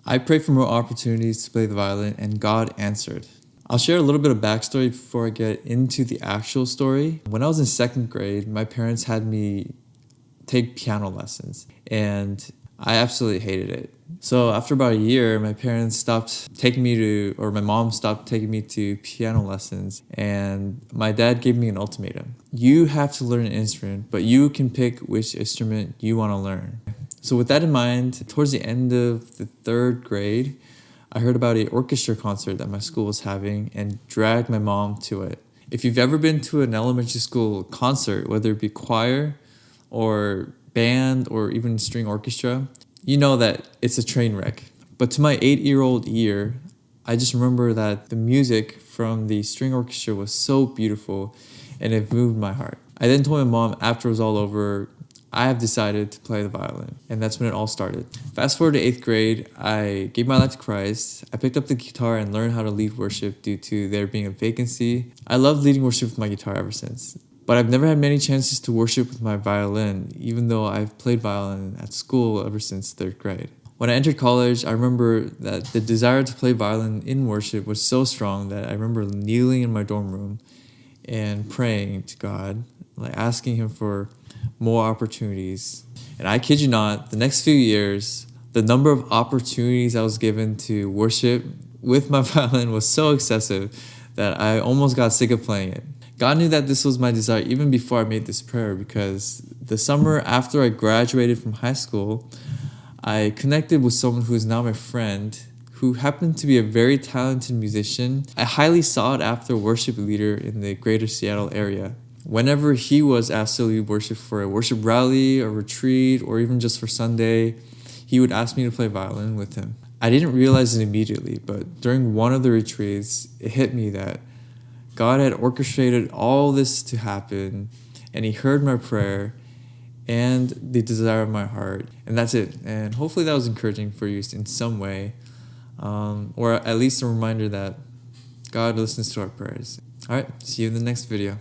I prayed for more opportunities to play the violin, and God answered. I'll share a little bit of backstory before I get into the actual story. When I was in second grade, my parents had me take piano lessons, and I absolutely hated it. So after about a year, my parents stopped taking me to, or my mom stopped taking me to piano lessons, and my dad gave me an ultimatum. You have to learn an instrument, but you can pick which instrument you want to learn. So with that in mind, towards the end of the third grade, I heard about an orchestra concert that my school was having and dragged my mom to it. If you've ever been to an elementary school concert, whether it be choir or band or even string orchestra, you know that it's a train wreck. But to my 8-year-old ear, I just remember that the music from the string orchestra was so beautiful and it moved my heart. I then told my mom after it was all over, I have decided to play the violin, and that's when it all started. Fast forward to 8th grade, I gave my life to Christ. I picked up the guitar and learned how to lead worship due to there being a vacancy. I loved leading worship with my guitar ever since, but I've never had many chances to worship with my violin, even though I've played violin at school ever since 3rd grade. When I entered college, I remember that the desire to play violin in worship was so strong that I remember kneeling in my dorm room and praying to God, like asking Him for more opportunities. And I kid you not, the next few years, the number of opportunities I was given to worship with my violin was so excessive that I almost got sick of playing it. God knew that this was my desire even before I made this prayer, because the summer after I graduated from high school, I connected with someone who is now my friend, who happened to be a very talented musician, a highly sought after worship leader in the greater Seattle area. Whenever he was asked to lead worship for a worship rally, a retreat, or even just for Sunday, he would ask me to play violin with him. I didn't realize it immediately, but during one of the retreats, it hit me that God had orchestrated all this to happen, and He heard my prayer and the desire of my heart, and that's it. And hopefully that was encouraging for you in some way, or at least a reminder that God listens to our prayers. All right, see you in the next video.